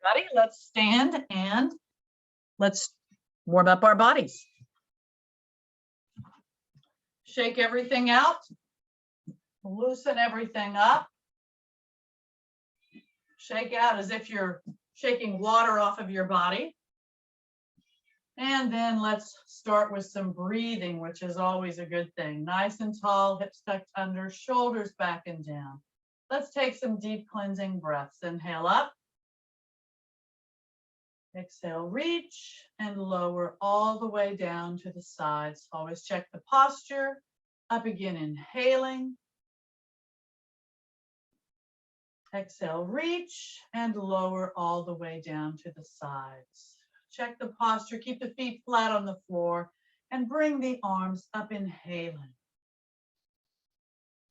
everybody. Let's stand and let's warm up our bodies. Shake everything out. Loosen everything up. Shake out as if you're shaking water off of your body. And then let's start with some breathing, which is always a good thing. Nice and tall, hips tucked under, shoulders back and down. Let's take some deep cleansing breaths. Inhale up. Exhale, reach and lower all the way down to the sides. Always check the posture. Up again, inhaling. Exhale, reach and lower all the way down to the sides. Check the posture, keep the feet flat on the floor and bring the arms up, inhaling.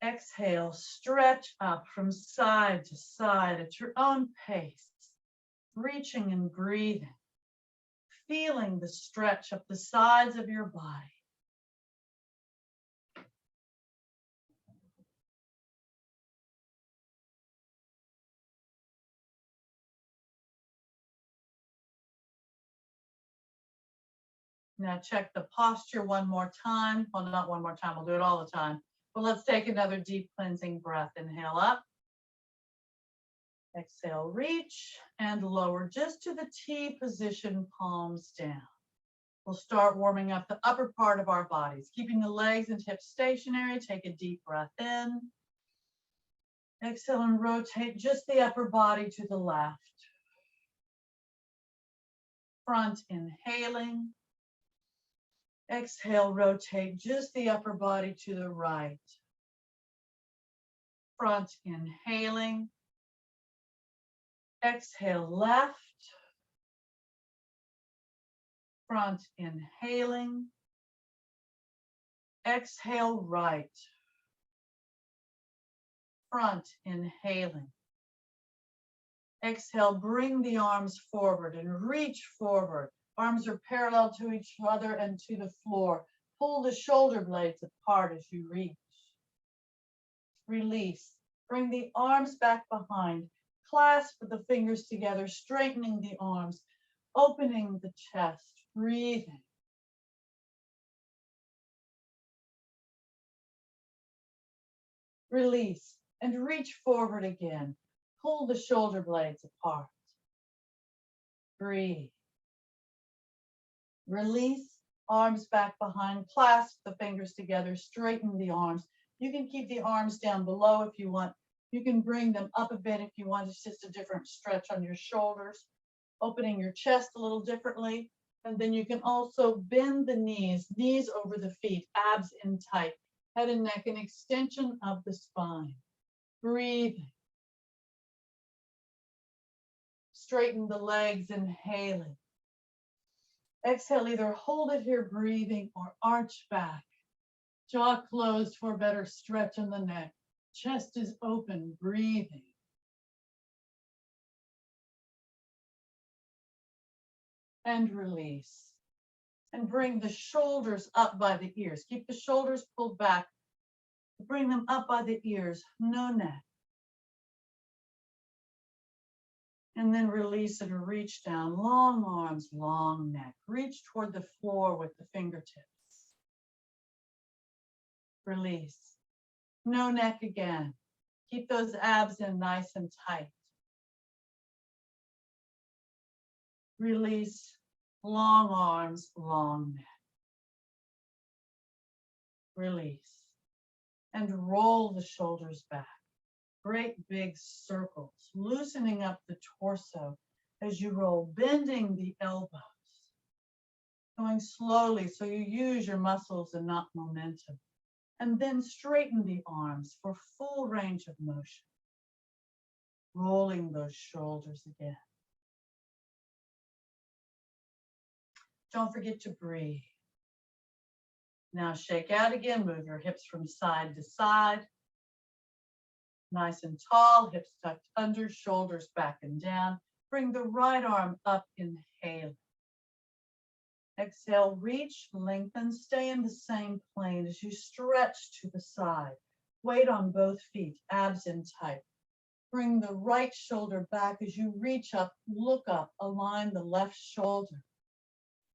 Exhale, stretch up from side to side at your own pace, reaching and breathing, feeling the stretch up the sides of your body. Now check the posture one more time. Well, not one more time, we'll do it all the time. But let's take another deep cleansing breath. Inhale up. Exhale, reach and lower just to the T position, palms down. We'll start warming up the upper part of our bodies, keeping the legs and hips stationary. Take a deep breath in. Exhale and rotate just the upper body to the left. Front inhaling. Exhale, rotate just the upper body to the right. Front inhaling. Exhale, left. Front inhaling. Exhale, right. Front inhaling. Exhale, bring the arms forward and reach forward. Arms are parallel to each other and to the floor. Pull the shoulder blades apart as you reach. Release. Bring the arms back behind. Clasp the fingers together, straightening the arms, opening the chest, breathing. Release and reach forward again. Pull the shoulder blades apart. Breathe. Release, arms back behind, clasp the fingers together, straighten the arms. You can keep the arms down below if you want. You can bring them up a bit if you want. It's just a different stretch on your shoulders, opening your chest a little differently. And then you can also bend the knees over the feet, abs in tight, head and neck, an extension of the spine. Breathing. Straighten the legs, inhaling. Exhale, either hold it here, breathing, or arch back. Jaw closed for a better stretch in the neck. Chest is open, breathing. And release. And bring the shoulders up by the ears. Keep the shoulders pulled back. Bring them up by the ears, no neck. And then release and reach down, long arms, long neck. Reach toward the floor with the fingertips. Release. No neck again. Keep those abs in nice and tight. Release, long arms, long neck. Release. And roll the shoulders back. Great big circles, loosening up the torso as you roll, bending the elbows. Going slowly so you use your muscles and not momentum. And then straighten the arms for full range of motion. Rolling those shoulders again. Don't forget to breathe. Now shake out again, move your hips from side to side. Nice and tall, hips tucked under, shoulders back and down. Bring the right arm up, inhale. Exhale, reach, lengthen, stay in the same plane as you stretch to the side. Weight on both feet, abs in tight. Bring the right shoulder back as you reach up, look up, align the left shoulder,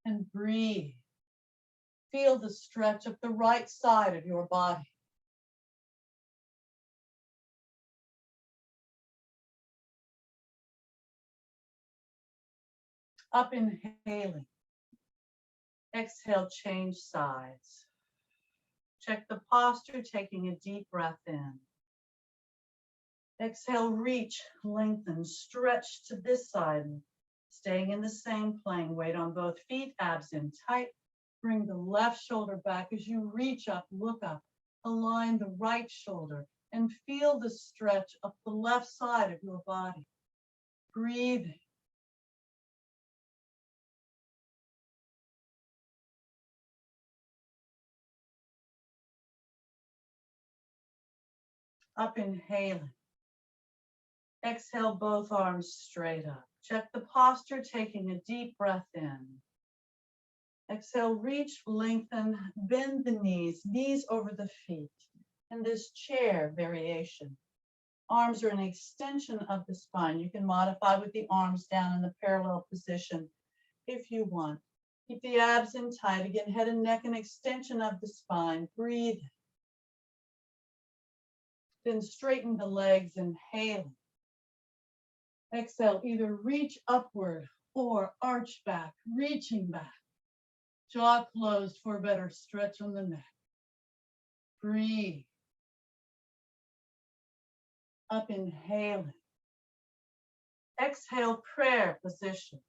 and breathe. Feel the stretch of the right side of your body. Up inhaling. Exhale, change sides. Check the posture, taking a deep breath in. Exhale, reach, lengthen, stretch to this side. Staying in the same plane, weight on both feet, abs in tight. Bring the left shoulder back as you reach up, look up. Align the right shoulder and feel the stretch of the left side of your body. Breathing. Up inhaling. Exhale, both arms straight up. Check the posture, taking a deep breath in. Exhale, reach, lengthen, bend the knees over the feet. In this chair variation, arms are an extension of the spine. You can modify with the arms down in the parallel position if you want. Keep the abs in tight. Again, head and neck, an extension of the spine. Breathe. Then straighten the legs, inhaling. Exhale, either reach upward or arch back, reaching back. Jaw closed for a better stretch on the neck. Breathe. Up inhaling. Exhale, prayer position.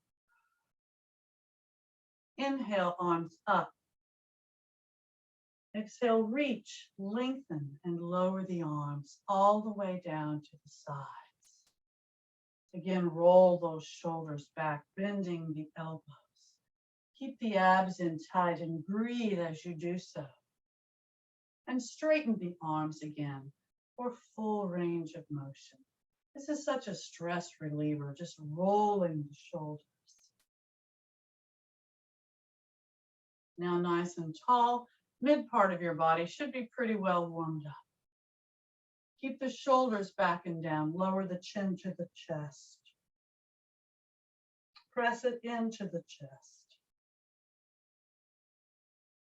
Inhale, arms up. Exhale, reach, lengthen, and lower the arms all the way down to the sides. Again, roll those shoulders back, bending the elbows. Keep the abs in tight and breathe as you do so. And straighten the arms again for full range of motion. This is such a stress reliever, just rolling the shoulders. Now nice and tall, mid part of your body should be pretty well warmed up. Keep the shoulders back and down, lower the chin to the chest. Press it into the chest.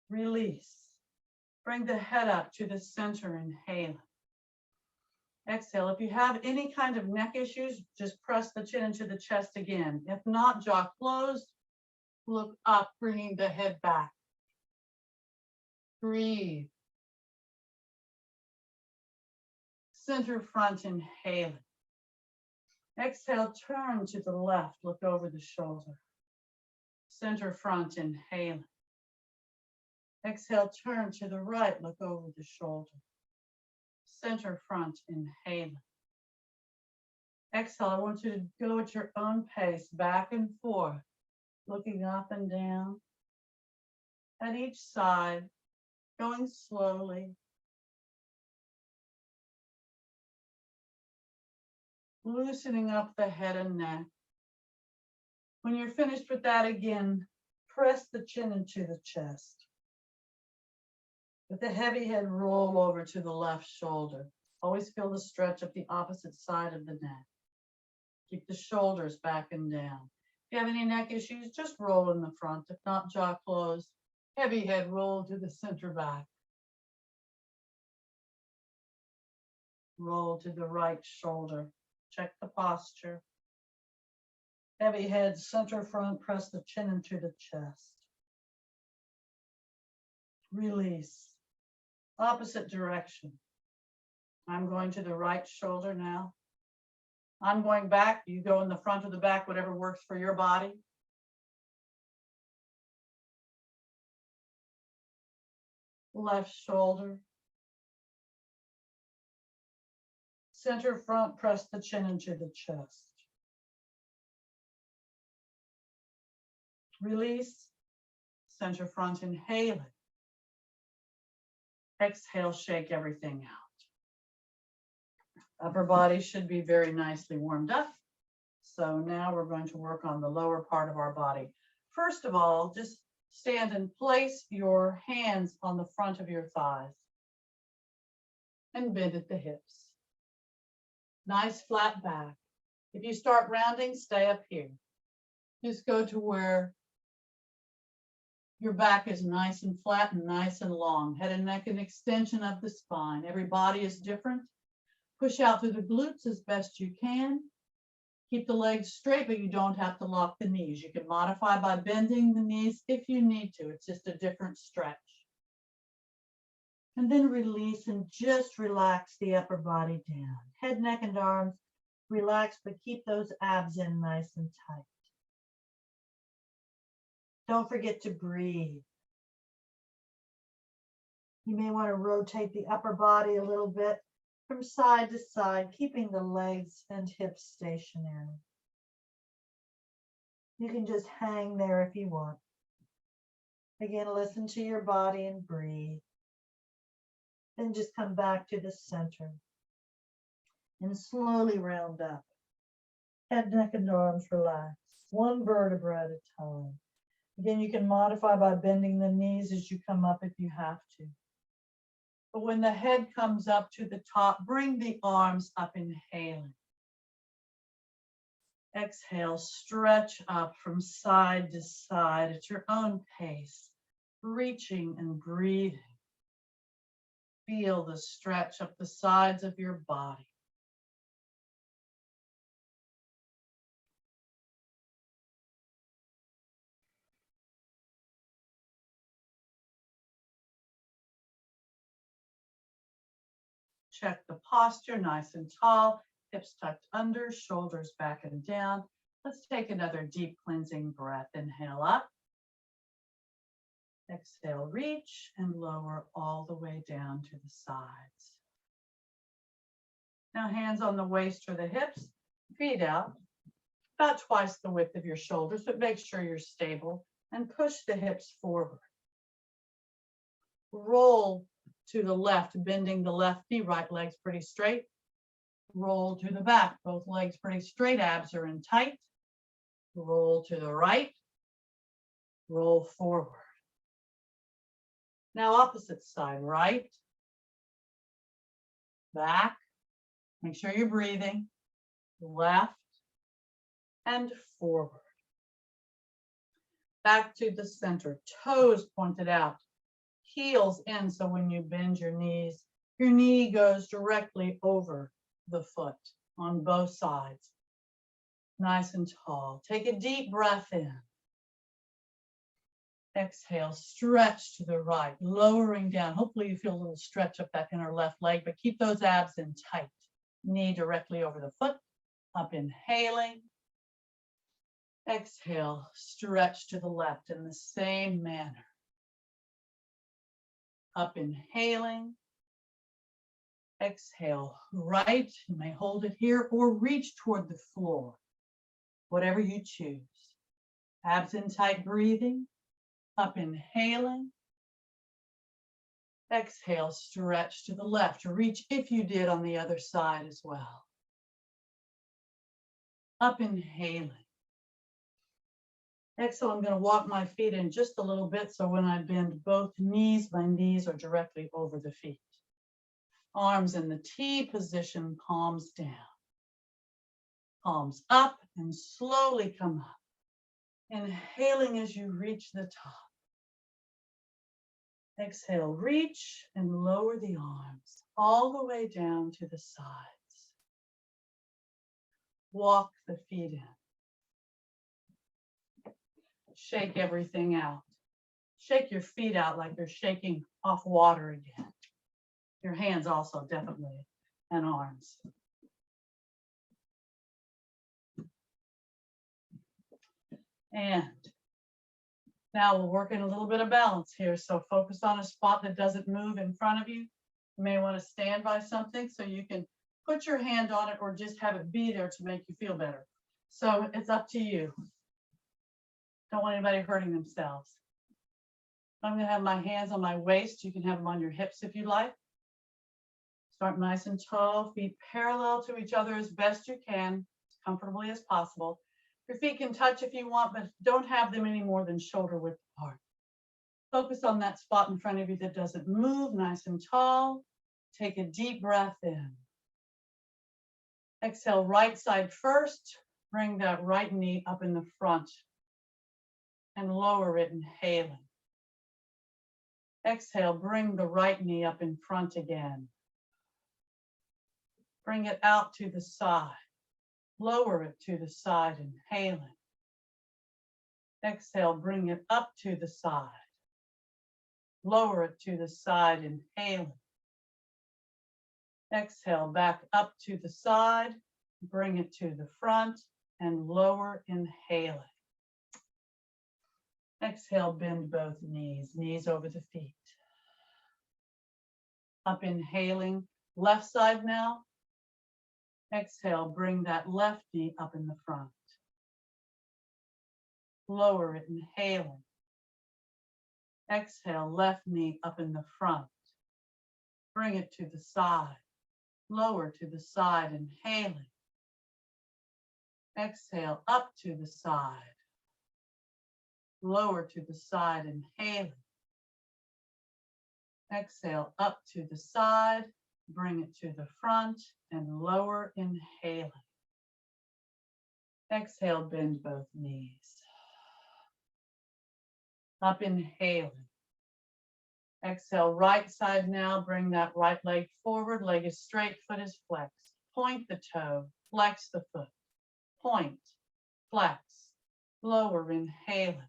Release. Bring the head up to the center, inhaling. Exhale. If you have any kind of neck issues, just press the chin into the chest again. If not, jaw closed, look up, bringing the head back. Breathe. Center front, inhaling. Exhale, turn to the left, look over the shoulder. Center front, inhaling. Exhale, turn to the right, look over the shoulder. Center front, inhaling. Exhale, I want you to go at your own pace, back and forth, looking up and down. At each side, going slowly. Loosening up the head and neck. When you're finished with that, again, press the chin into the chest. Let the heavy head roll over to the left shoulder. Always feel the stretch of the opposite side of the neck. Keep the shoulders back and down. If you have any neck issues, just roll in the front. If not, jaw closed. Heavy head roll to the center back. Roll to the right shoulder. Check the posture. Heavy head, center front, press the chin into the chest. Release. Opposite direction. I'm going to the right shoulder now. I'm going back. You go in the front or the back, whatever works for your body. Left shoulder. Center front, press the chin into the chest. Release. Center front, inhaling. Exhale, shake everything out. Upper body should be very nicely warmed up. So now we're going to work on the lower part of our body. First of all, just stand and place your hands on the front of your thighs and bend at the hips. Nice flat back. If you start rounding, stay up here. Just go to where your back is nice and flat and nice and long. Head and neck, an extension of the spine. Every body is different. Push out through the glutes as best you can. Keep the legs straight, but you don't have to lock the knees. You can modify by bending the knees if you need to. It's just a different stretch. And then release and just relax the upper body down. Head, neck, and arms relax, but keep those abs in nice and tight. Don't forget to breathe. You may want to rotate the upper body a little bit from side to side, keeping the legs and hips stationary. You can just hang there if you want. Again, listen to your body and breathe. Then just come back to the center and slowly round up. Head, neck, and arms relax, one vertebra at a time. Again, you can modify by bending the knees as you come up if you have to. But when the head comes up to the top, bring the arms up, inhaling. Exhale, stretch up from side to side at your own pace, reaching and breathing. Feel the stretch up the sides of your body. Check the posture, nice and tall, hips tucked under, shoulders back and down. Let's take another deep cleansing breath. Inhale up. Exhale, reach and lower all the way down to the sides. Now hands on the waist or the hips, feet out, about twice the width of your shoulders, but make sure you're stable and push the hips forward. Roll to the left, bending the left knee, right leg's pretty straight. Roll to the back, both legs pretty straight, abs are in tight. Roll to the right, roll forward. Now opposite side, right, back, make sure you're breathing, left, and forward. Back to the center, toes pointed out, heels in, so when you bend your knees, your knee goes directly over the foot on both sides. Nice and tall. Take a deep breath in. Exhale, stretch to the right, lowering down. Hopefully you feel a little stretch up that inner left leg, but keep those abs in tight. Knee directly over the foot, up inhaling. Exhale, stretch to the left in the same manner. Up inhaling. Exhale, right. You may hold it here or reach toward the floor, whatever you choose. Abs in tight breathing. Up inhaling. Exhale, stretch to the left. Reach if you did on the other side as well. Up inhaling. Exhale, I'm going to walk my feet in just a little bit so when I bend both knees, my knees are directly over the feet. Arms in the T position, palms down. Palms up and slowly come up. Inhaling as you reach the top. Exhale, reach and lower the arms all the way down to the sides. Walk the feet in. Shake everything out. Shake your feet out like you're shaking off water again. Your hands also, definitely, and arms. And now we'll work in a little bit of balance here. So focus on a spot that doesn't move in front of you. You may want to stand by something so you can put your hand on it or just have it be there to make you feel better. So it's up to you. Don't want anybody hurting themselves. I'm going to have my hands on my waist. You can have them on your hips if you like. Start nice and tall, feet parallel to each other as best you can, as comfortably as possible. Your feet can touch if you want, but don't have them any more than shoulder width apart. Focus on that spot in front of you that doesn't move, nice and tall. Take a deep breath in. Exhale, right side first. Bring that right knee up in the front and lower it, inhaling. Exhale, bring the right knee up in front again. Bring it out to the side. Lower it to the side, inhaling. Exhale, bring it up to the side. Lower it to the side, inhaling. Exhale, back up to the side. Bring it to the front and lower, inhaling. Exhale, bend both knees, knees over the feet. Up, inhaling, left side now. Exhale, bring that left knee up in the front. Lower it, inhaling. Exhale, left knee up in the front. Bring it to the side. Lower to the side, inhaling. Exhale, up to the side. Lower to the side, inhaling. Exhale, up to the side. Bring it to the front and lower, inhaling. Exhale, bend both knees. Up, inhaling. Exhale, right side now. Bring that right leg forward. Leg is straight, foot is flexed. Point the toe, flex the foot. Point, flex, lower, inhaling.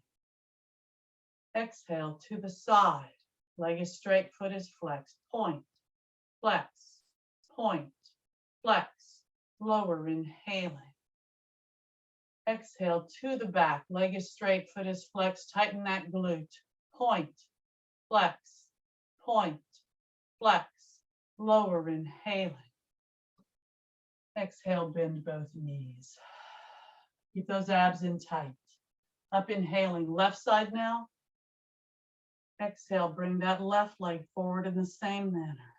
Exhale to the side. Leg is straight, foot is flexed. Point, flex, point, flex, lower, inhaling. Exhale to the back. Leg is straight, foot is flexed. Tighten that glute. Point, flex, point, flex, lower, inhaling. Exhale, bend both knees. Keep those abs in tight. Up, inhaling, left side now. Exhale, bring that left leg forward in the same manner.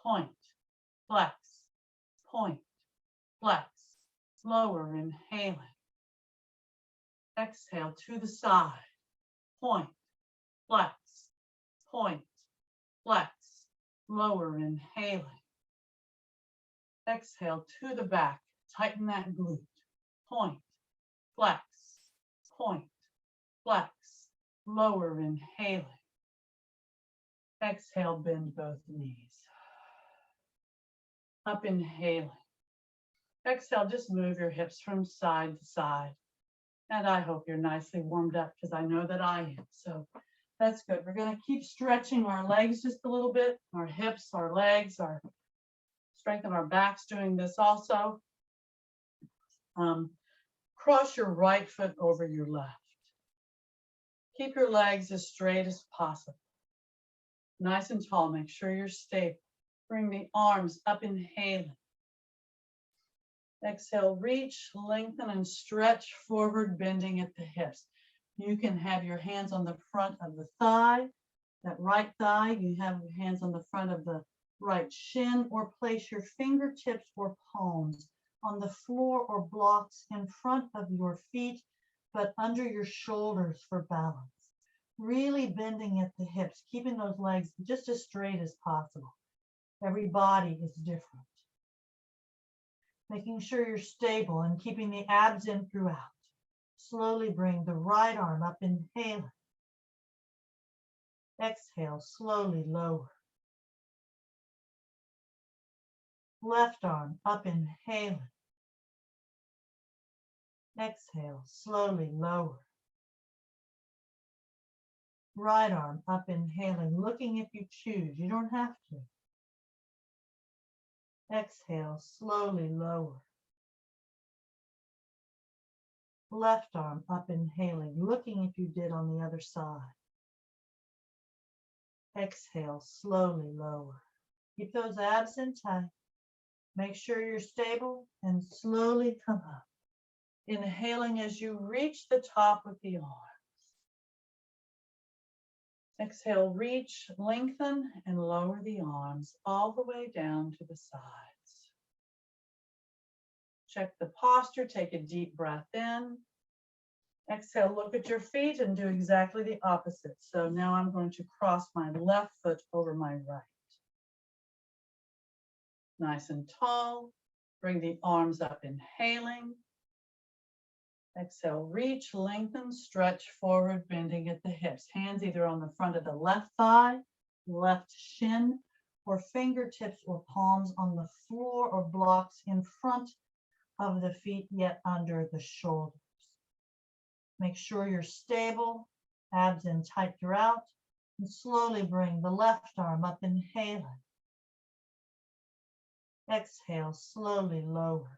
Point, flex, point, flex, lower, inhaling. Exhale to the side. Point, flex, point, flex, lower, inhaling. Exhale to the back. Tighten that glute. Point, flex, point, flex, lower, inhaling. Exhale, bend both knees. Up, inhaling. Exhale, just move your hips from side to side. And I hope you're nicely warmed up because I know that I am. So that's good. We're going to keep stretching our legs just a little bit, our hips, our legs, our strength of our backs doing this also. Cross your right foot over your left. Keep your legs as straight as possible. Nice and tall. Make sure you're stable. Bring the arms up, inhaling. Exhale, reach, lengthen, and stretch forward, bending at the hips. You can have your hands on the front of the thigh, that right thigh. You have your hands on the front of the right shin, or place your fingertips or palms on the floor or blocks in front of your feet, but under your shoulders for balance. Really bending at the hips, keeping those legs just as straight as possible. Every body is different. Making sure you're stable and keeping the abs in throughout. Slowly bring the right arm up, inhaling. Exhale, slowly lower. Left arm up, inhaling. Exhale, slowly lower. Right arm up, inhaling, looking if you choose. You don't have to. Exhale, slowly lower. Left arm up, inhaling, looking if you did on the other side. Exhale, slowly lower. Keep those abs in tight. Make sure you're stable and slowly come up. Inhaling as you reach the top with the arms. Exhale, reach, lengthen, and lower the arms all the way down to the sides. Check the posture, take a deep breath in. Exhale, look at your feet and do exactly the opposite. So now I'm going to cross my left foot over my right. Nice and tall. Bring the arms up, inhaling. Exhale, reach, lengthen, stretch forward, bending at the hips. Hands either on the front of the left thigh, left shin, or fingertips or palms on the floor or blocks in front of the feet, yet under the shoulders. Make sure you're stable, abs in tight throughout, and slowly bring the left arm up, inhaling. Exhale, slowly lower.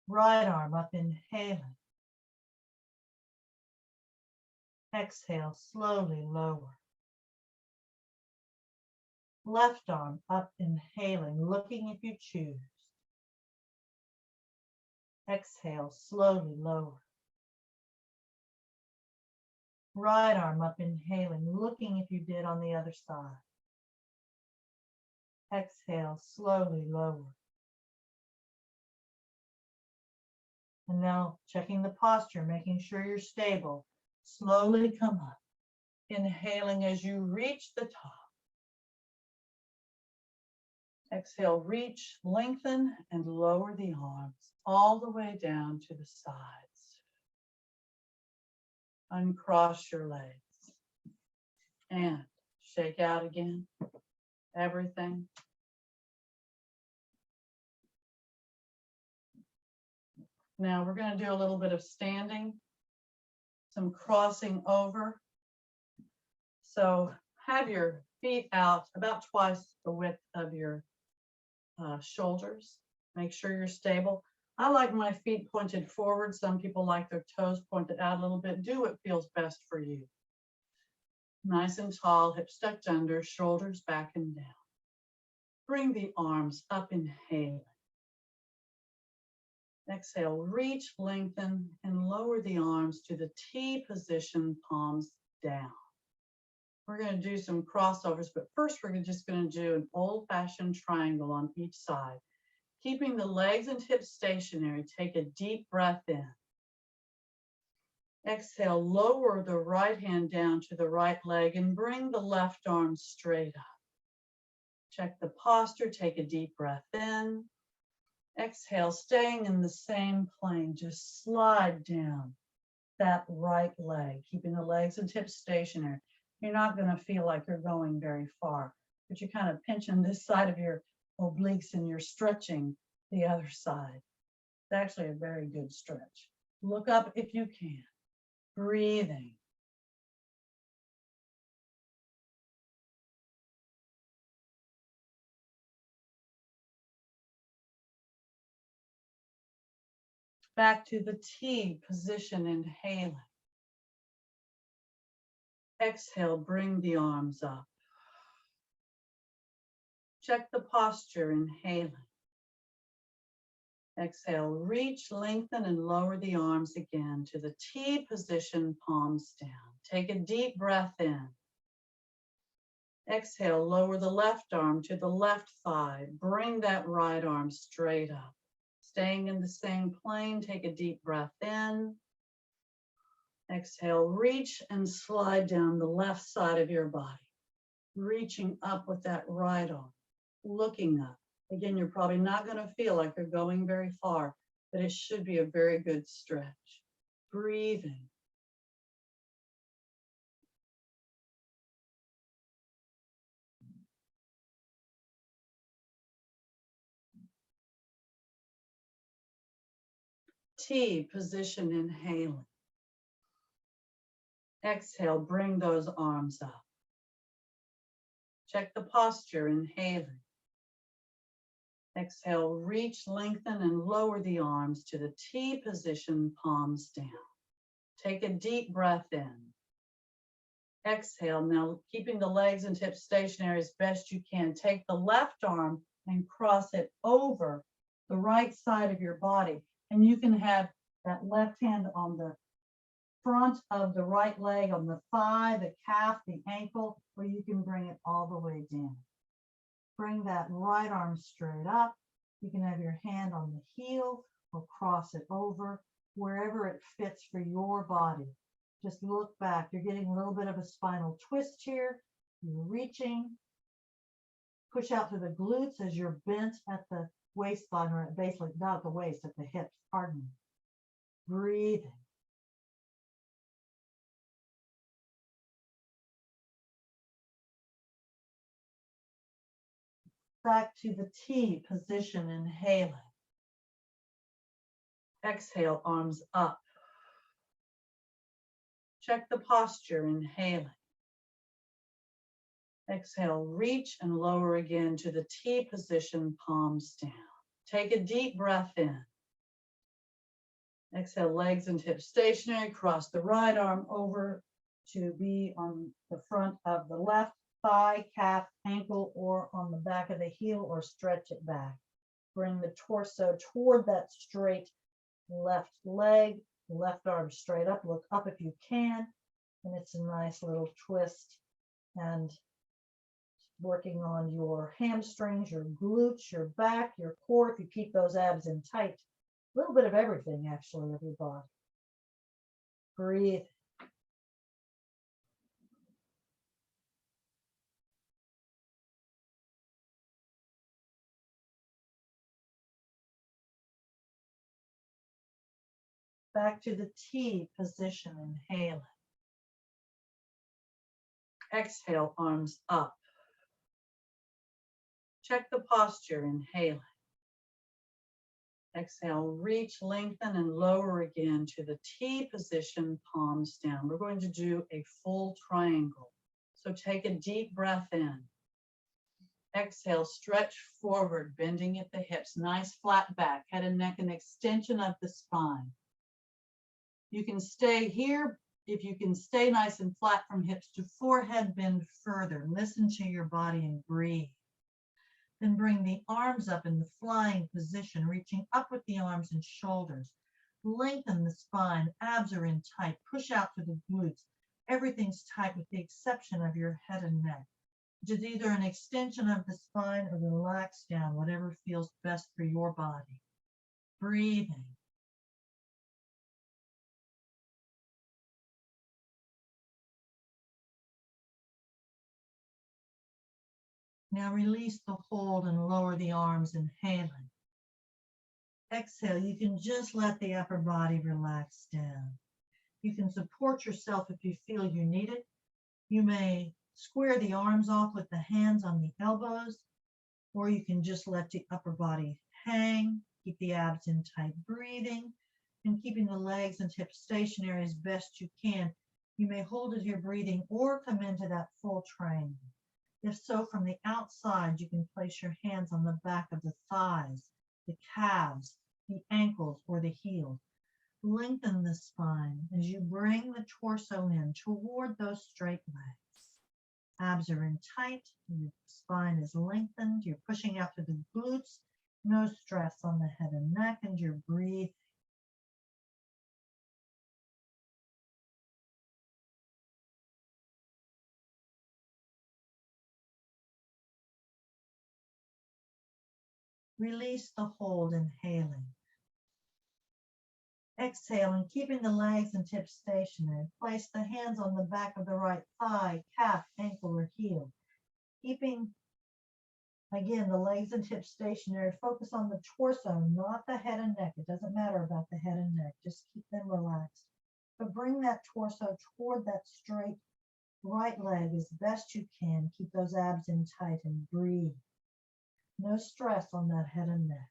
Right arm up, inhaling. Exhale, slowly lower. Left arm up, inhaling, looking if you choose. Exhale, slowly lower. Right arm up, inhaling, looking if you did on the other side. Exhale, slowly lower. And now checking the posture, making sure you're stable. Slowly come up, inhaling as you reach the top. Exhale, reach, lengthen, and lower the arms all the way down to the sides. Uncross your legs. And shake out again. Everything. Now we're going to do a little bit of standing, some crossing over. So have your feet out about twice the width of your shoulders. Make sure you're stable. I like my feet pointed forward. Some people like their toes pointed out a little bit. Do what feels best for you. Nice and tall, hips tucked under, shoulders back and down. Bring the arms up, inhaling. Exhale, reach, lengthen, and lower the arms to the T position, palms down. We're going to do some crossovers, but first we're just going to do an old-fashioned triangle on each side. Keeping the legs and hips stationary, take a deep breath in. Exhale, lower the right hand down to the right leg and bring the left arm straight up. Check the posture, take a deep breath in. Exhale, staying in the same plane, just slide down that right leg, keeping the legs and hips stationary. You're not going to feel like you're going very far, but you're kind of pinching this side of your obliques and you're stretching the other side. It's actually a very good stretch. Look up if you can. Breathing. Back to the T position, inhaling. Exhale, bring the arms up. Check the posture, inhaling. Exhale, reach, lengthen, and lower the arms again to the T position, palms down. Take a deep breath in. Exhale, lower the left arm to the left thigh. Bring that right arm straight up. Staying in the same plane, take a deep breath in. Exhale, reach and slide down the left side of your body. Reaching up with that right arm, looking up. Again, you're probably not going to feel like you're going very far, but it should be a very good stretch. Breathing. T position, inhaling. Exhale, bring those arms up. Check the posture, inhaling. Exhale, reach, lengthen, and lower the arms to the T position, palms down. Take a deep breath in. Exhale, now keeping the legs and hips stationary as best you can. Take the left arm and cross it over the right side of your body. And you can have that left hand on the front of the right leg, on the thigh, the calf, the ankle, or you can bring it all the way down. Bring that right arm straight up. You can have your hand on the heel or cross it over, wherever it fits for your body. Just look back. You're getting a little bit of a spinal twist here. You're reaching. Push out through the glutes as you're bent at the waistline, or basically not at the waist, at the hips, pardon me. Breathing. Back to the T position, inhaling. Exhale, arms up. Check the posture, inhaling. Exhale, reach and lower again to the T position, palms down. Take a deep breath in. Exhale, legs and hips stationary. Cross the right arm over to be on the front of the left thigh, calf, ankle, or on the back of the heel, or stretch it back. Bring the torso toward that straight left leg, left arm straight up. Look up if you can. And it's a nice little twist. And working on your hamstrings, your glutes, your back, your core, if you keep those abs in tight. A little bit of everything, actually, of your body. Breathe. Back to the T position, inhaling. Exhale, arms up. Check the posture, inhaling. Exhale, reach, lengthen, and lower again to the T position, palms down. We're going to do a full triangle. So take a deep breath in. Exhale, stretch forward, bending at the hips. Nice flat back, head and neck, an extension of the spine. You can stay here. If you can stay nice and flat from hips to forehead, bend further. Listen to your body and breathe. Then bring the arms up in the flying position, reaching up with the arms and shoulders. Lengthen the spine, abs are in tight. Push out through the glutes. Everything's tight with the exception of your head and neck, which is either an extension of the spine or relax down, whatever feels best for your body. Breathing. Now release the hold and lower the arms, inhaling. Exhale, you can just let the upper body relax down. You can support yourself if you feel you need it. You may square the arms off with the hands on the elbows, or you can just let the upper body hang, keep the abs in tight, breathing, and keeping the legs and hips stationary as best you can. You may hold it here breathing or come into that full triangle. If so, from the outside, you can place your hands on the back of the thighs, the calves, the ankles, or the heels. Lengthen the spine as you bring the torso in toward those straight legs. Abs are in tight, your spine is lengthened, you're pushing out through the glutes, no stress on the head and neck, and you're breathing. Release the hold, inhaling. Exhale, and keeping the legs and hips stationary, place the hands on the back of the right thigh, calf, ankle, or heel. Keeping, again, the legs and hips stationary. Focus on the torso, not the head and neck. It doesn't matter about the head and neck. Just keep them relaxed. But bring that torso toward that straight right leg as best you can. Keep those abs in tight and breathe. No stress on that head and neck.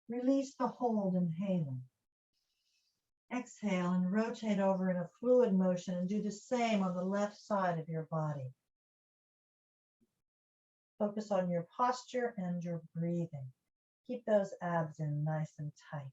Release the hold, inhaling. Exhale and rotate over in a fluid motion and do the same on the left side of your body. Focus on your posture and your breathing. Keep those abs in nice and tight.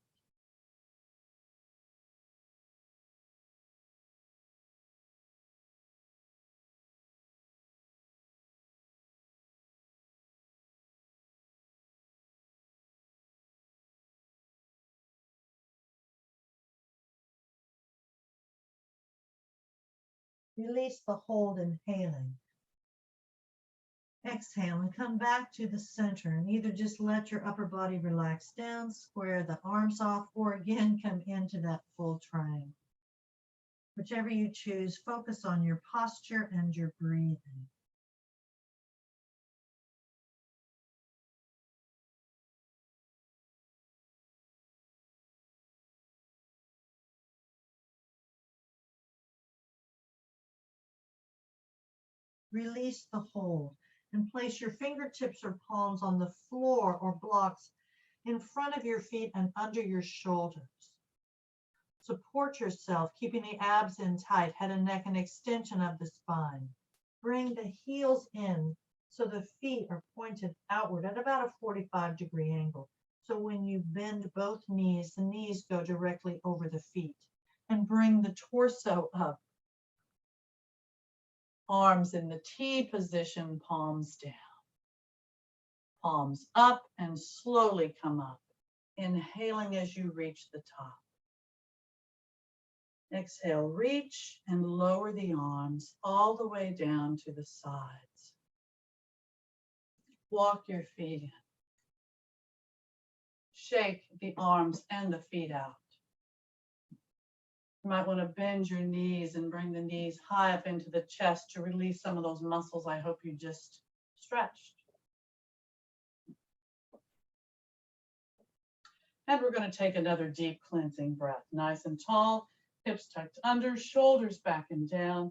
Release the hold, inhaling. Exhale and come back to the center and either just let your upper body relax down, square the arms off, or again, come into that full triangle. Whichever you choose, focus on your posture and your breathing. Release the hold and place your fingertips or palms on the floor or blocks in front of your feet and under your shoulders. Support yourself, keeping the abs in tight, head and neck, an extension of the spine. Bring the heels in so the feet are pointed outward at about a 45-degree angle. So when you bend both knees, the knees go directly over the feet. And bring the torso up. Arms in the T position, palms down. Palms up and slowly come up, inhaling as you reach the top. Exhale, reach and lower the arms all the way down to the sides. Walk your feet in. Shake the arms and the feet out. You might want to bend your knees and bring the knees high up into the chest to release some of those muscles I hope you just stretched. And we're going to take another deep cleansing breath. Nice and tall, hips tucked under, shoulders back and down,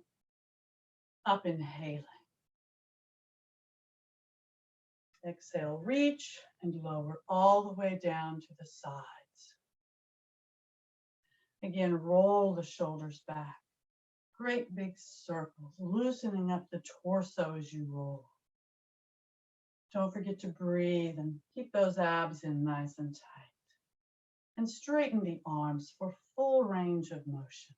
up inhaling. Exhale, reach and lower all the way down to the sides. Again, roll the shoulders back. Great big circles, loosening up the torso as you roll. Don't forget to breathe and keep those abs in nice and tight. And straighten the arms for full range of motion.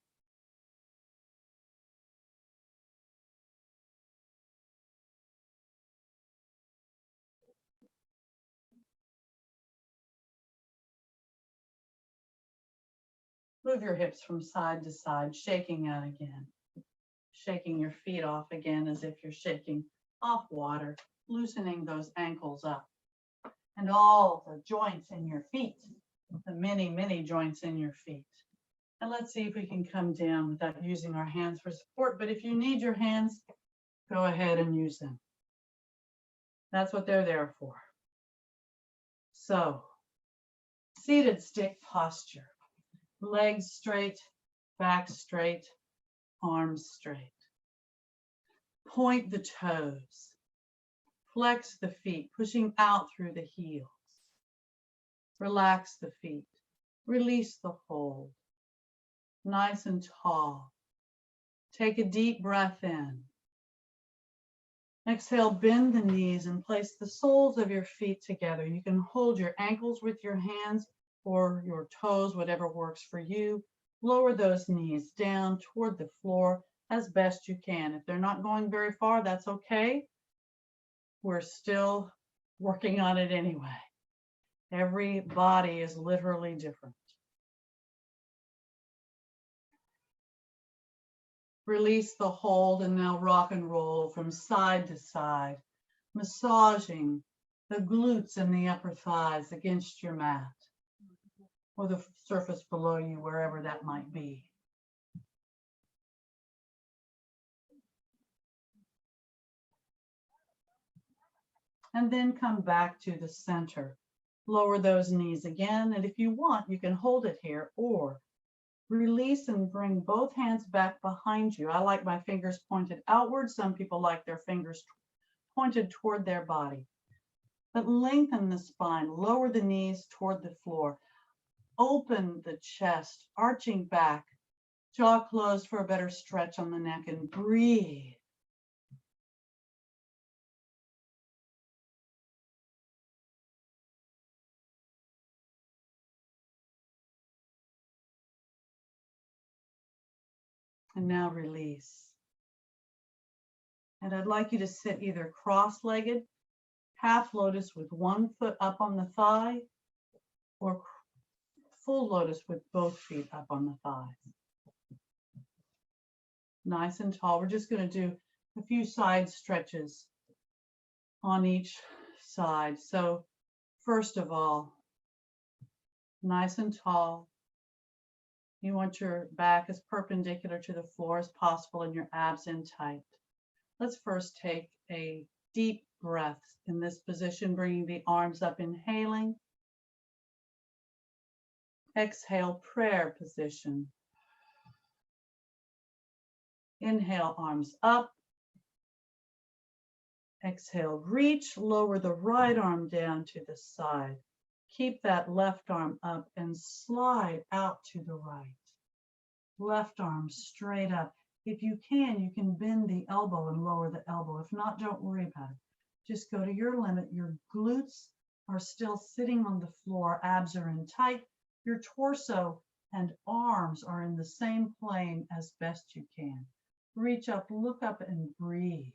Move your hips from side to side, shaking out again. Shaking your feet off again as if you're shaking off water, loosening those ankles up. And all the joints in your feet, the many joints in your feet. And let's see if we can come down without using our hands for support. But if you need your hands, go ahead and use them. That's what they're there for. So, seated stick posture. Legs straight, back straight, arms straight. Point the toes. Flex the feet, pushing out through the heels. Relax the feet. Release the hold. Nice and tall. Take a deep breath in. Exhale, bend the knees and place the soles of your feet together. You can hold your ankles with your hands or your toes, whatever works for you. Lower those knees down toward the floor as best you can. If they're not going very far, that's okay. We're still working on it anyway. Every body is literally different. Release the hold and now rock and roll from side to side, massaging the glutes and the upper thighs against your mat or the surface below you, wherever that might be. And then come back to the center. Lower those knees again, and if you want, you can hold it here or release and bring both hands back behind you. I like my fingers pointed outward. Some people like their fingers pointed toward their body. But lengthen the spine, lower the knees toward the floor. Open the chest, arching back, jaw closed for a better stretch on the neck, and breathe. And now release. And I'd like you to sit either cross-legged, half lotus with one foot up on the thigh, or full lotus with both feet up on the thighs. Nice and tall. We're just going to do a few side stretches on each side. So first of all, nice and tall. You want your back as perpendicular to the floor as possible and your abs in tight. Let's first take a deep breath in this position, bringing the arms up, inhaling. Exhale, prayer position. Inhale, arms up. Exhale, reach, lower the right arm down to the side. Keep that left arm up and slide out to the right. Left arm straight up. If you can bend the elbow and lower the elbow. If not, don't worry about it. Just go to your limit. Your glutes are still sitting on the floor. Abs are in tight. Your torso and arms are in the same plane as best you can. Reach up, look up, and breathe.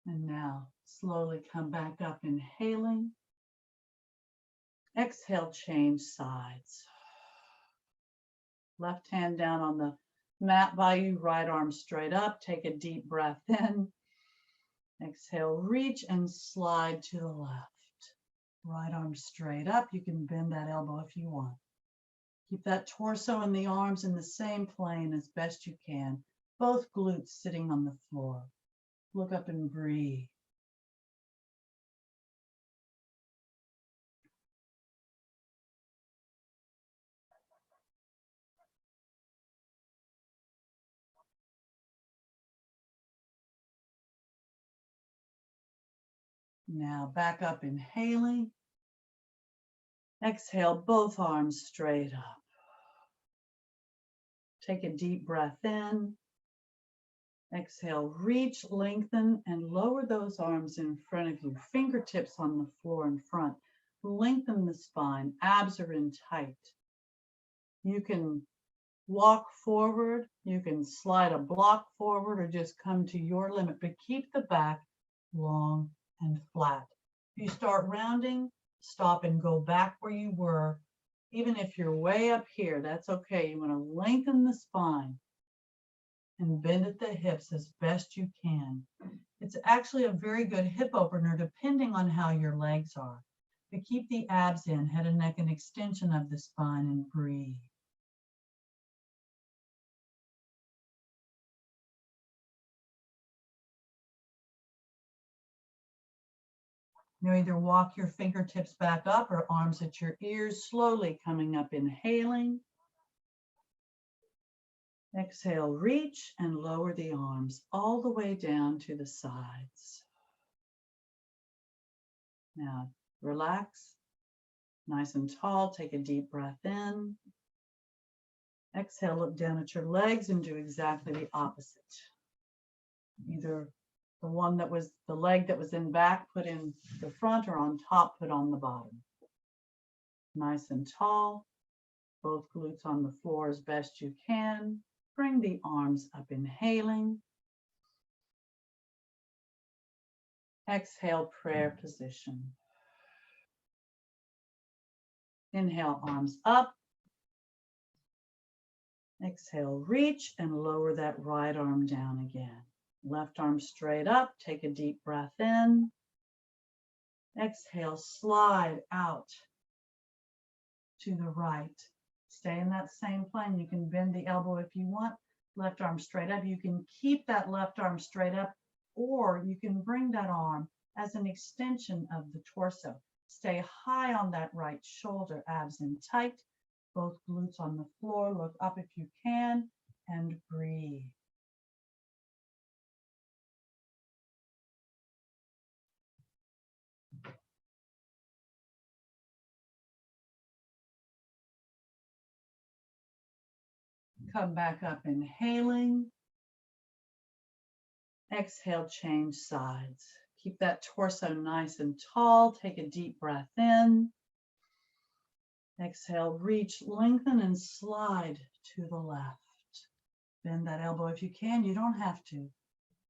And now slowly come back up, inhaling. Exhale, change sides. Left hand down on the mat by you, right arm straight up. Take a deep breath in. Exhale, reach and slide to the left. Right arm straight up. You can bend that elbow if you want. Keep that torso and the arms in the same plane as best you can. Both glutes sitting on the floor. Look up and breathe. Now back up, inhaling. Exhale, both arms straight up. Take a deep breath in. Exhale, reach, lengthen, and lower those arms in front of you. Fingertips on the floor in front. Lengthen the spine. Abs are in tight. You can walk forward. You can slide a block forward or just come to your limit, but keep the back long and flat. If you start rounding, stop and go back where you were. Even if you're way up here, that's okay. You want to lengthen the spine and bend at the hips as best you can. It's actually a very good hip opener depending on how your legs are. But keep the abs in, head and neck, and extension of the spine, and breathe. You either walk your fingertips back up or arms at your ears, slowly coming up, inhaling. Exhale, reach and lower the arms all the way down to the sides. Now relax, nice and tall. Take a deep breath in. Exhale, look down at your legs and do exactly the opposite. Either the leg that was in back, put in the front, or on top, put on the bottom. Nice and tall. Both glutes on the floor as best you can. Bring the arms up, inhaling. Exhale, prayer position. Inhale, arms up. Exhale, reach and lower that right arm down again. Left arm straight up. Take a deep breath in. Exhale, slide out to the right. Stay in that same plane. You can bend the elbow if you want. Left arm straight up. You can keep that left arm straight up, or you can bring that arm as an extension of the torso. Stay high on that right shoulder, abs in tight. Both glutes on the floor. Look up if you can, and breathe. Come back up, inhaling. Exhale, change sides. Keep that torso nice and tall. Take a deep breath in. Exhale, reach, lengthen, and slide to the left. Bend that elbow if you can. You don't have to.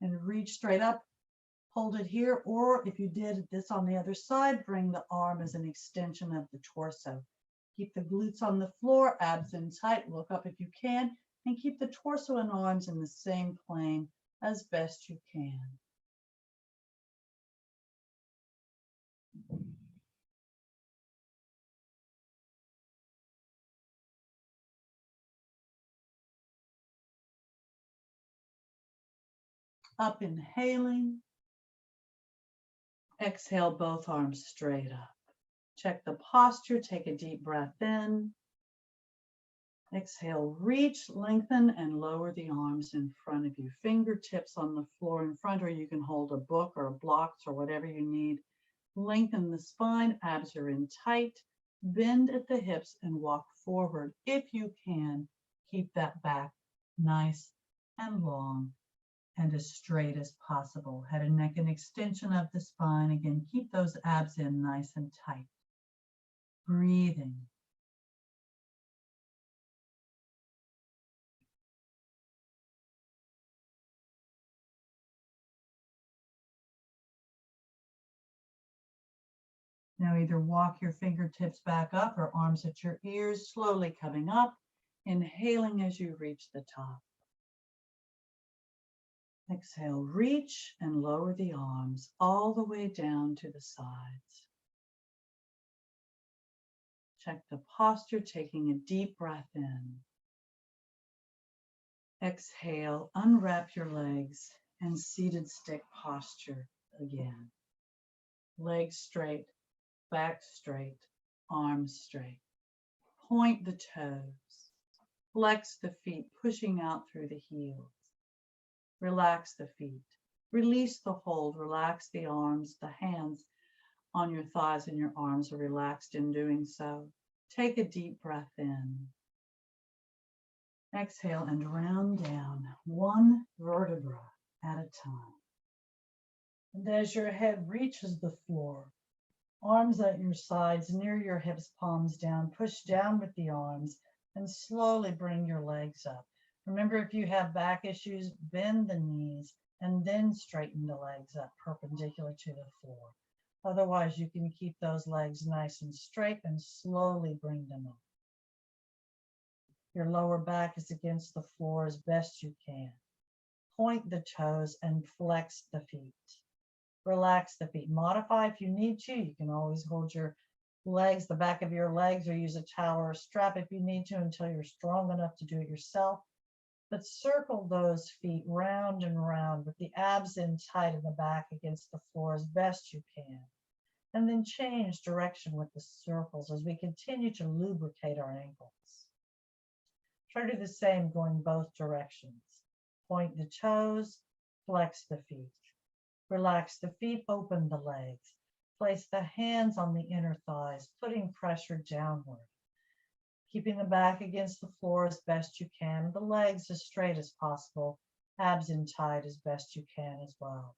And reach straight up. Hold it here, or if you did this on the other side, bring the arm as an extension of the torso. Keep the glutes on the floor, abs in tight, look up if you can, and keep the torso and arms in the same plane as best you can. Up, inhaling. Exhale, both arms straight up. Check the posture, take a deep breath in. Exhale, reach, lengthen, and lower the arms in front of you. Fingertips on the floor in front, or you can hold a book or blocks or whatever you need. Lengthen the spine, abs are in tight. Bend at the hips and walk forward. If you can, keep that back nice and long and as straight as possible. Head and neck an extension of the spine. Again, keep those abs in nice and tight. Breathing. Now either walk your fingertips back up or arms at your ears, slowly coming up, inhaling as you reach the top. Exhale, reach and lower the arms all the way down to the sides. Check the posture, taking a deep breath in. Exhale, unwrap your legs and seated stick posture again. Legs straight, back straight, arms straight. Point the toes. Flex the feet, pushing out through the heels. Relax the feet. Release the hold. Relax the arms. The hands on your thighs and your arms are relaxed in doing so. Take a deep breath in. Exhale and round down, one vertebra at a time. And as your head reaches the floor, arms at your sides, near your hips, palms down, push down with the arms and slowly bring your legs up. Remember, if you have back issues, bend the knees and then straighten the legs up perpendicular to the floor. Otherwise, you can keep those legs nice and straight and slowly bring them up. Your lower back is against the floor as best you can. Point the toes and flex the feet. Relax the feet. Modify if you need to. You can always hold your legs, the back of your legs, or use a towel or a strap if you need to until you're strong enough to do it yourself. But circle those feet round and round with the abs in tight in the back against the floor as best you can. And then change direction with the circles as we continue to lubricate our ankles. Try to do the same going both directions. Point the toes, flex the feet. Relax the feet, open the legs. Place the hands on the inner thighs, putting pressure downward. Keeping the back against the floor as best you can, the legs as straight as possible, abs in tight as best you can as well.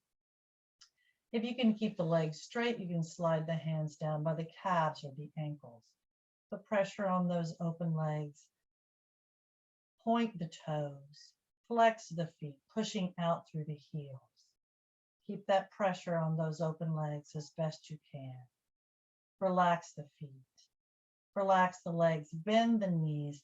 If you can keep the legs straight, you can slide the hands down by the calves or the ankles. Put pressure on those open legs. Point the toes, flex the feet, pushing out through the heels. Keep that pressure on those open legs as best you can. Relax the feet. Relax the legs, bend the knees,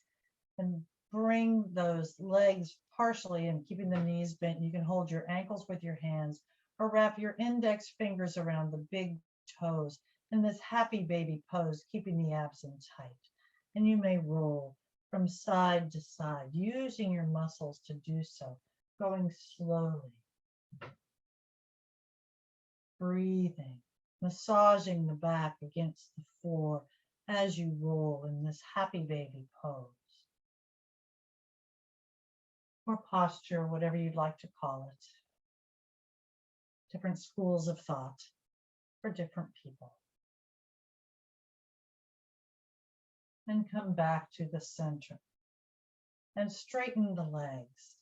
and bring those legs partially in, keeping the knees bent. You can hold your ankles with your hands or wrap your index fingers around the big toes in this happy baby pose, keeping the abs in tight. And you may roll from side to side, using your muscles to do so, going slowly. Breathing, massaging the back against the floor as you roll in this happy baby pose. Or posture, whatever you'd like to call it. Different schools of thought for different people. And come back to the center and straighten the legs.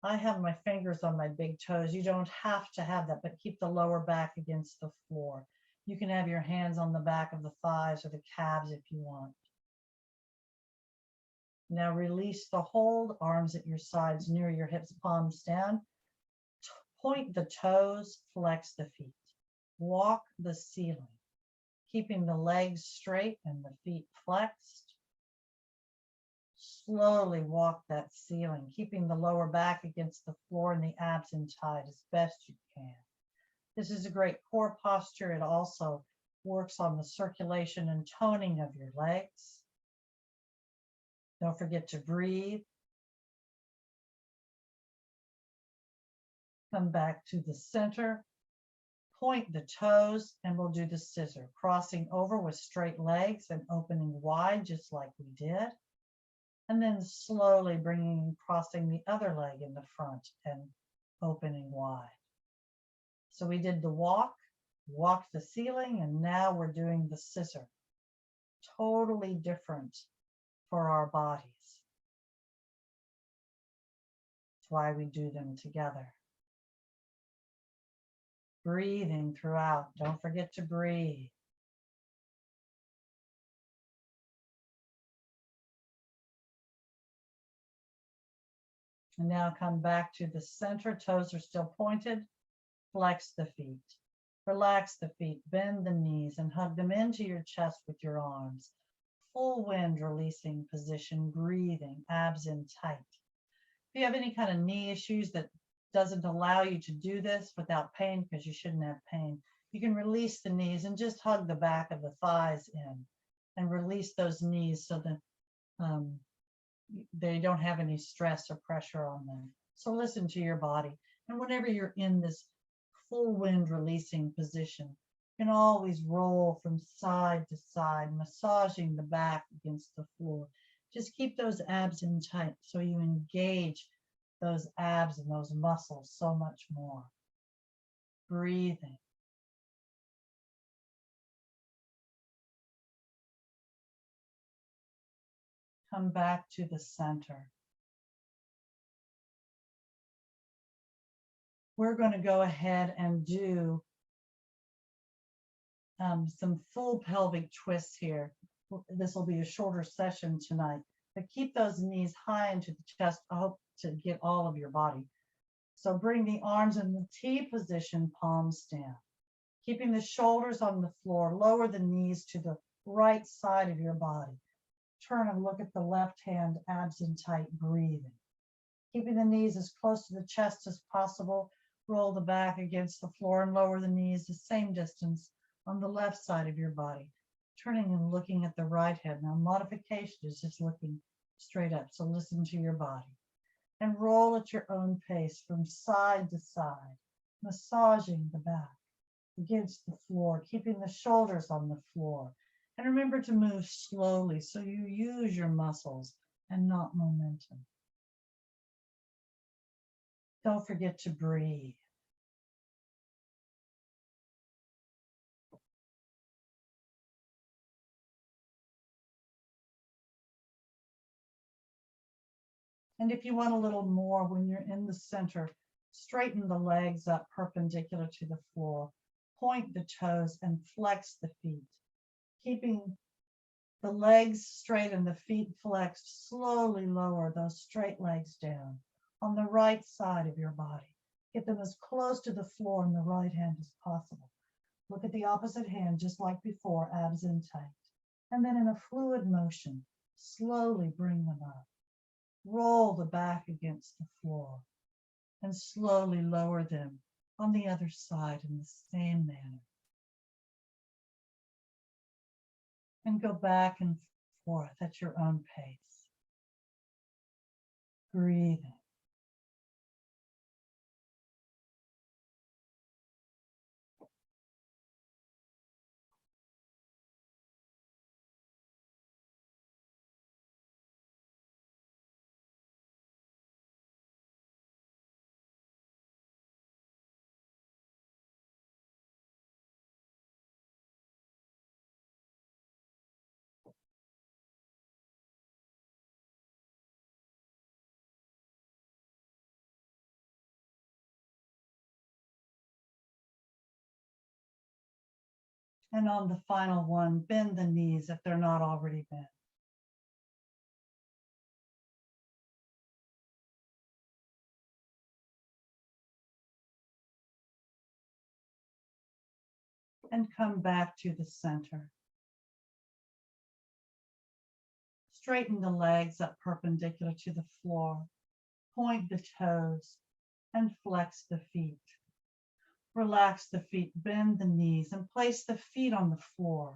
I have my fingers on my big toes. You don't have to have that, but keep the lower back against the floor. You can have your hands on the back of the thighs or the calves if you want. Now release the hold, arms at your sides near your hips, palms down. Point the toes, flex the feet. Walk the ceiling, keeping the legs straight and the feet flexed. Slowly walk that ceiling, keeping the lower back against the floor and the abs in tight as best you can. This is a great core posture. It also works on the circulation and toning of your legs. Don't forget to breathe. Come back to the center. Point the toes, and we'll do the scissor, crossing over with straight legs and opening wide, just like we did. And then slowly crossing the other leg in the front and opening wide. So we did the walk the ceiling, and now we're doing the scissor. Totally different for our bodies. That's why we do them together. Breathing throughout. Don't forget to breathe. And now come back to the center. Toes are still pointed. Flex the feet. Relax the feet. Bend the knees and hug them into your chest with your arms. Full wind releasing position. Breathing. Abs in tight. If you have any kind of knee issues that doesn't allow you to do this without pain, because you shouldn't have pain, you can release the knees and just hug the back of the thighs in and release those knees so that they don't have any stress or pressure on them. So listen to your body. And whenever you're in this full wind releasing position, you can always roll from side to side, massaging the back against the floor. Just keep those abs in tight so you engage those abs and those muscles so much more. Breathing. Come back to the center. We're going to go ahead and do some full pelvic twists here. This will be a shorter session tonight, but keep those knees high into the chest. I hope to get all of your body. So bring the arms in the T position, palms down. Keeping the shoulders on the floor, lower the knees to the right side of your body. Turn and look at the left hand, abs in tight, breathing. Keeping the knees as close to the chest as possible. Roll the back against the floor and lower the knees the same distance on the left side of your body. Turning and looking at the right hand. Now modification is just looking straight up, so listen to your body. And roll at your own pace from side to side, massaging the back against the floor, keeping the shoulders on the floor. And remember to move slowly so you use your muscles and not momentum. Don't forget to breathe. And if you want a little more, when you're in the center, straighten the legs up perpendicular to the floor, point the toes and flex the feet. Keeping the legs straight and the feet flexed, slowly lower those straight legs down on the right side of your body. Get them as close to the floor in the right hand as possible. Look at the opposite hand, just like before, abs in tight. And then in a fluid motion, slowly bring them up. Roll the back against the floor and slowly lower them on the other side in the same manner. And go back and forth at your own pace. Breathing. And on the final one, bend the knees if they're not already bent. and come back to the center. Straighten the legs up perpendicular to the floor. Point the toes and flex the feet. Relax the feet, bend the knees, and place the feet on the floor.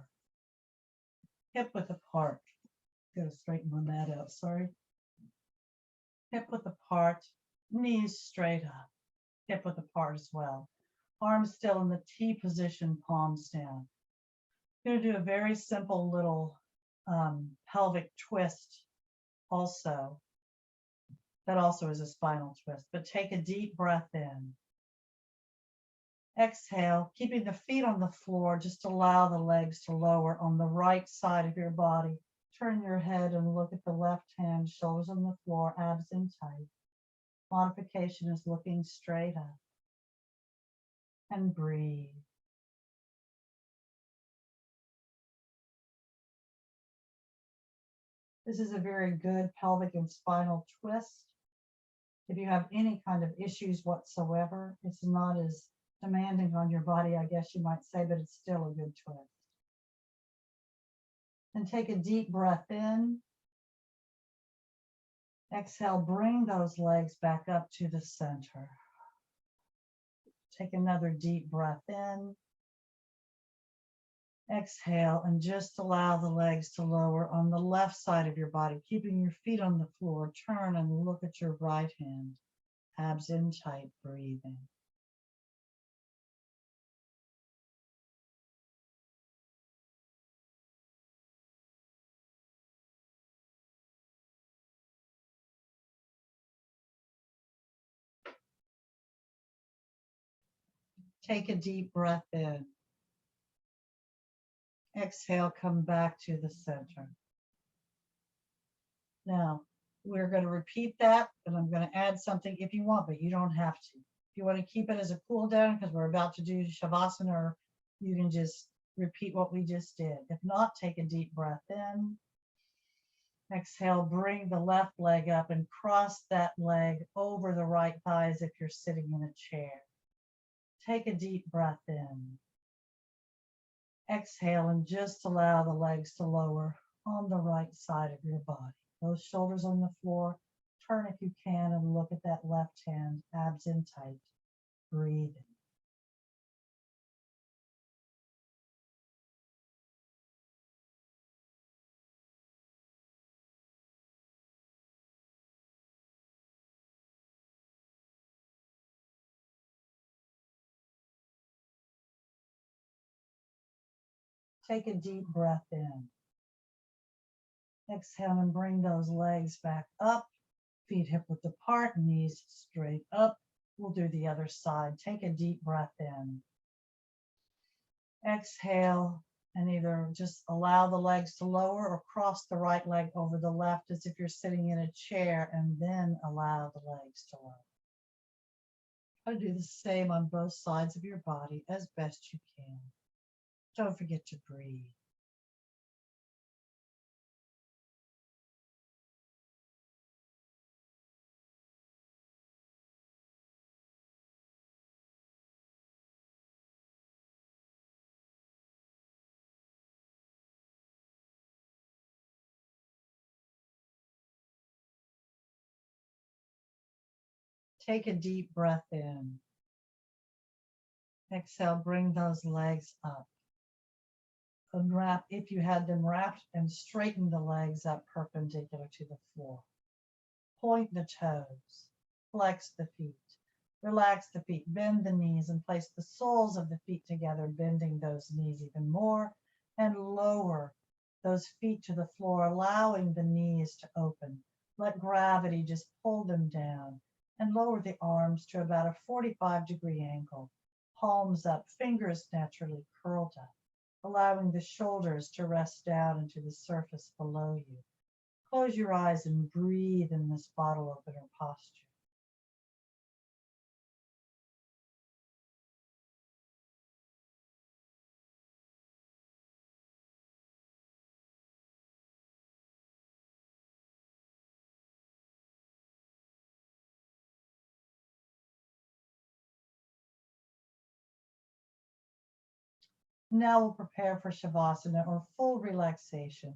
Hip width apart. Gotta straighten on that out, sorry. Hip width apart, knees straight up. Hip width apart as well. Arms still in the T position, palms down. I'm gonna do a very simple little pelvic twist also. That also is a spinal twist, but take a deep breath in. Exhale, keeping the feet on the floor, just allow the legs to lower on the right side of your body. Turn your head and look at the left hand, shoulders on the floor, abs in tight. Modification is looking straight up. And breathe. This is a very good pelvic and spinal twist. If you have any kind of issues whatsoever, it's not as demanding on your body, I guess you might say, but it's still a good twist. And take a deep breath in. Exhale, bring those legs back up to the center. Take another deep breath in. Exhale, and just allow the legs to lower on the left side of your body, keeping your feet on the floor. Turn and look at your right hand. Abs in tight, breathing. Take a deep breath in. Exhale, come back to the center. Now, we're going to repeat that, and I'm going to add something if you want, but you don't have to. If you want to keep it as a cool down, because we're about to do shavasana, or you can just repeat what we just did. If not, take a deep breath in. Exhale, bring the left leg up and cross that leg over the right thighs if you're sitting in a chair. Take a deep breath in. Exhale and just allow the legs to lower on the right side of your body. Those shoulders on the floor. Turn if you can and look at that left hand, abs in tight, breathing. Take a deep breath in. Exhale and bring those legs back up. Feet hip width apart, knees straight up. We'll do the other side. Take a deep breath in. Exhale and either just allow the legs to lower or cross the right leg over the left as if you're sitting in a chair, and then allow the legs to lower. Try to do the same on both sides of your body as best you can. Don't forget to breathe. Take a deep breath in. Exhale, bring those legs up. Unwrap, if you had them wrapped, and straighten the legs up perpendicular to the floor. Point the toes, flex the feet, relax the feet, bend the knees, and place the soles of the feet together, bending those knees even more, and lower those feet to the floor, allowing the knees to open. Let gravity just pull them down, and lower the arms to about a 45-degree angle. Palms up, fingers naturally curled up, allowing the shoulders to rest down into the surface below you. Close your eyes and breathe in this bottle opener posture. Now we'll prepare for shavasana or full relaxation.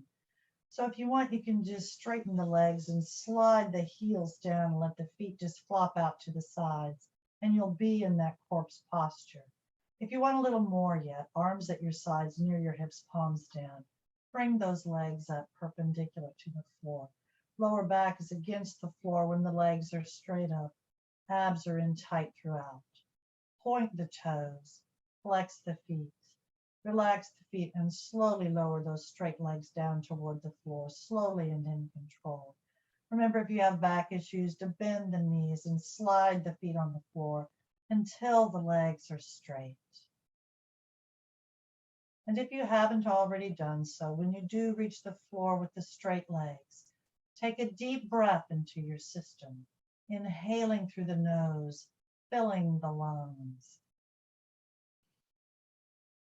So if you want, you can just straighten the legs and slide the heels down and let the feet just flop out to the sides, and you'll be in that corpse posture. If you want a little more yet, arms at your sides near your hips, palms down. Bring those legs up perpendicular to the floor. Lower back is against the floor when the legs are straight up. Abs are in tight throughout. Point the toes. Flex the feet. Relax the feet and slowly lower those straight legs down toward the floor, slowly and in control. Remember, if you have back issues, to bend the knees and slide the feet on the floor until the legs are straight. And if you haven't already done so, when you do reach the floor with the straight legs, take a deep breath into your system, inhaling through the nose, filling the lungs.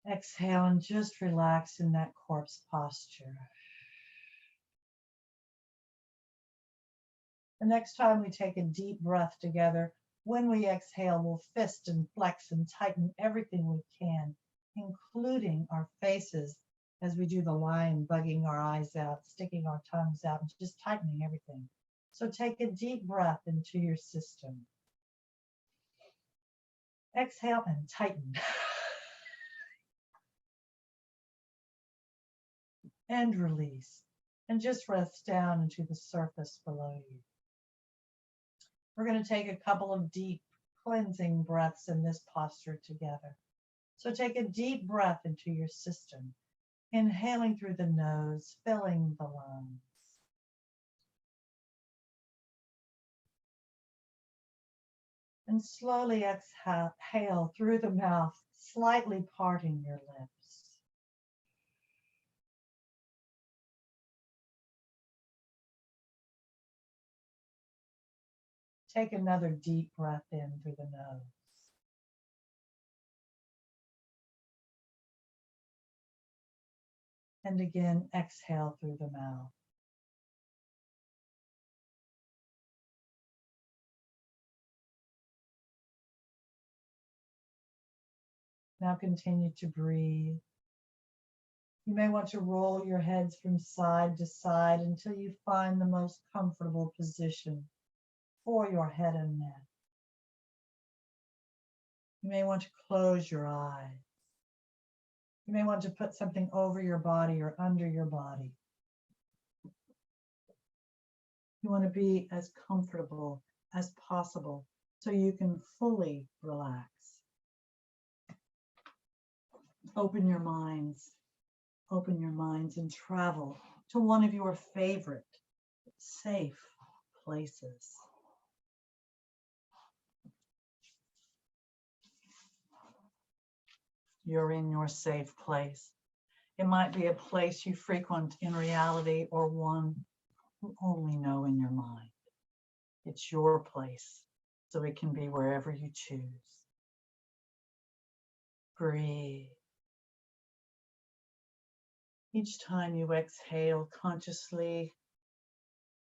Exhale and just relax in that corpse posture. The next time we take a deep breath together, when we exhale, we'll fist and flex and tighten everything we can, including our faces as we do the line, bugging our eyes out, sticking our tongues out, and just tightening everything. So take a deep breath into your system. Exhale and tighten. And release. And just rest down into the surface below you. We're going to take a couple of deep cleansing breaths in this posture together. So take a deep breath into your system, inhaling through the nose, filling the lungs. And slowly exhale through the mouth, slightly parting your lips. Take another deep breath in through the nose. And again, exhale through the mouth. Now continue to breathe. You may want to roll your heads from side to side until you find the most comfortable position for your head and neck. You may want to close your eyes. You may want to put something over your body or under your body. You want to be as comfortable as possible so you can fully relax. Open your minds and travel to one of your favorite safe places. You're in your safe place. It might be a place you frequent in reality or one you only know in your mind. It's your place, so it can be wherever you choose. Breathe. Each time you exhale, consciously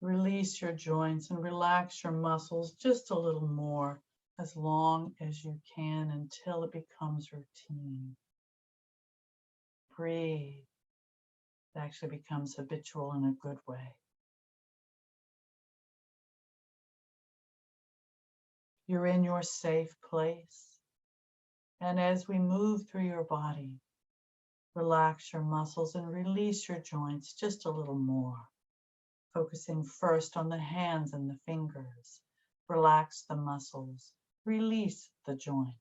release your joints and relax your muscles just a little more, as long as you can until it becomes routine. Breathe. It actually becomes habitual in a good way. You're in your safe place. And as we move through your body, relax your muscles and release your joints just a little more, focusing first on the hands and the fingers. Relax the muscles, release the joints.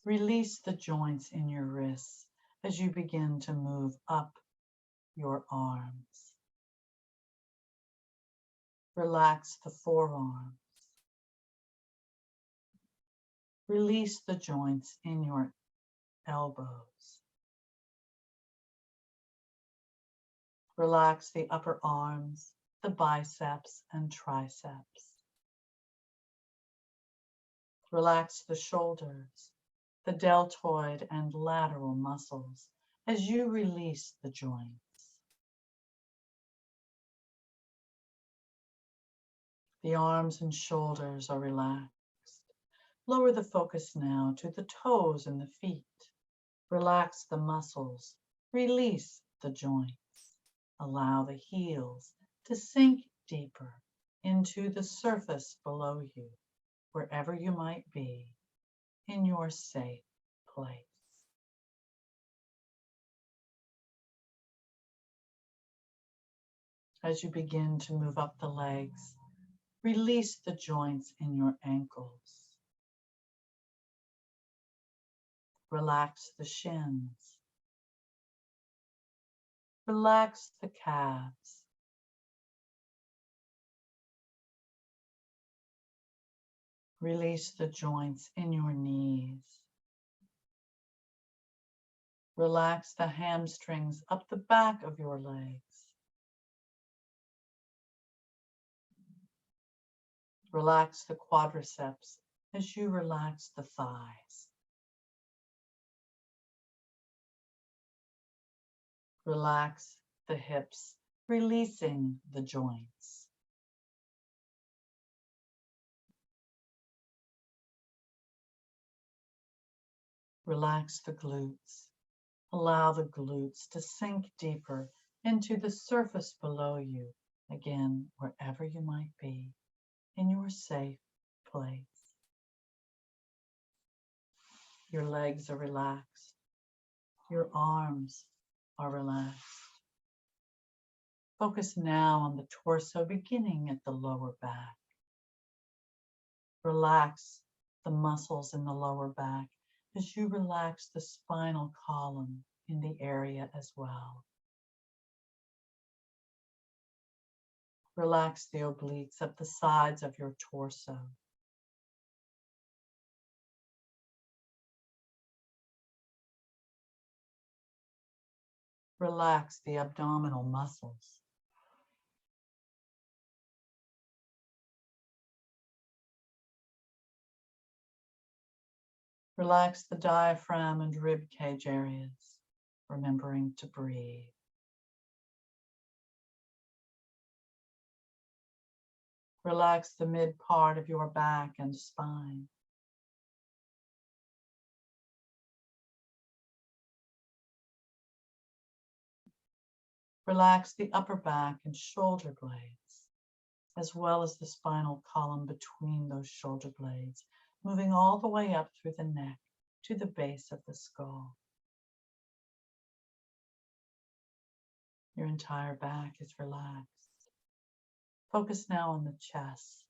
Release the joints in your wrists as you begin to move up your arms. Relax the forearms. Release the joints in your elbows. Relax the upper arms, the biceps and triceps. Relax the shoulders, the deltoid and lateral muscles as you release the joints. The arms and shoulders are relaxed. Lower the focus now to the toes and the feet. Relax the muscles. Release the joints. Allow the heels to sink deeper into the surface below you, wherever you might be, in your safe place. As you begin to move up the legs, release the joints in your ankles. Relax the shins. Relax the calves. Release the joints in your knees. Relax the hamstrings up the back of your legs. Relax the quadriceps as you relax the thighs. Relax the hips, releasing the joints. Relax the glutes. Allow the glutes to sink deeper into the surface below you, again, wherever you might be, in your safe place. Your legs are relaxed. Your arms are relaxed. Focus now on the torso, beginning at the lower back. Relax the muscles in the lower back as you relax the spinal column in the area as well. Relax the obliques at the sides of your torso. Relax the abdominal muscles. Relax the diaphragm and rib cage areas, remembering to breathe. Relax the mid part of your back and spine. Relax the upper back and shoulder blades, as well as the spinal column between those shoulder blades, moving all the way up through the neck to the base of the skull. Your entire back is relaxed. Focus now on the chest.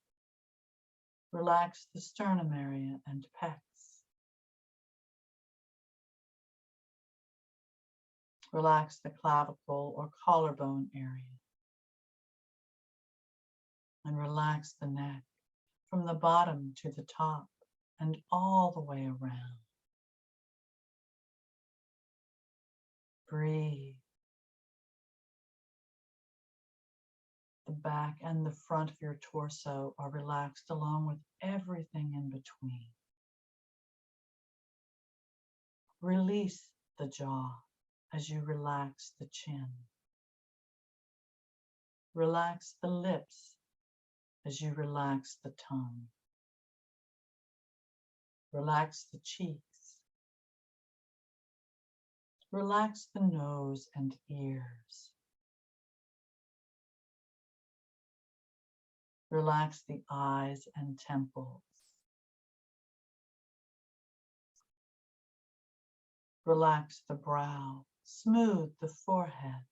Relax the sternum area and pecs. Relax the clavicle or collarbone area. And relax the neck from the bottom to the top and all the way around. Breathe. The back and the front of your torso are relaxed along with everything in between. Release the jaw as you relax the chin. Relax the lips as you relax the tongue. Relax the cheeks. Relax the nose and ears. Relax the eyes and temples. Relax the brow. Smooth the forehead.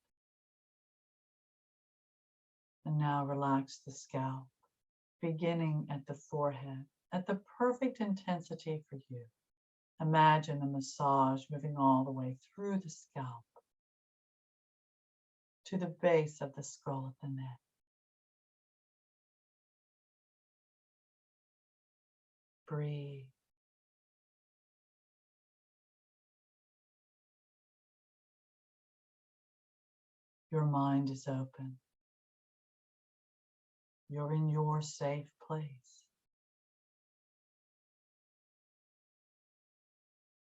And now relax the scalp, beginning at the forehead, at the perfect intensity for you. Imagine a massage moving all the way through the scalp to the base of the skull at the neck. Breathe. Your mind is open. You're in your safe place.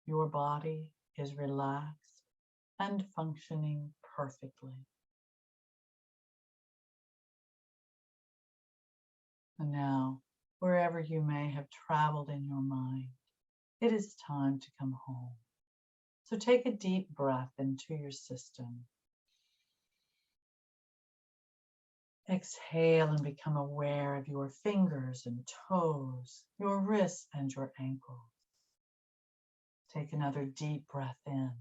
Your body is relaxed and functioning perfectly. And now, wherever you may have traveled in your mind. It is time to come home. So take a deep breath into your system. Exhale and become aware of your fingers and toes, your wrists and your ankles. Take another deep breath in.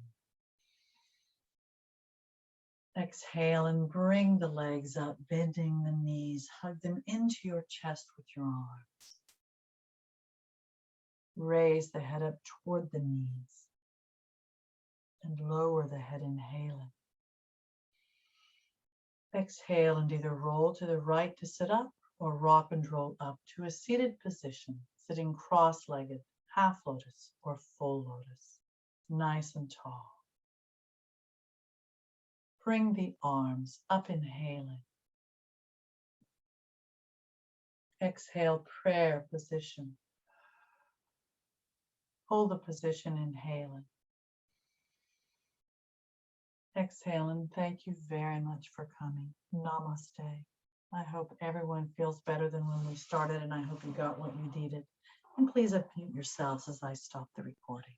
Exhale and bring the legs up, bending the knees. Hug them into your chest with your arms. Raise the head up toward the knees and lower the head, inhaling. Exhale and either roll to the right to sit up or rock and roll up to a seated position, sitting cross-legged, half lotus or full lotus, nice and tall. Bring the arms up, inhaling. Exhale, prayer position. Hold the position, inhaling. Exhale, and thank you very much for coming. Namaste. I hope everyone feels better than when we started, and I hope you got what you needed. And please unmute yourselves as I stop the recording.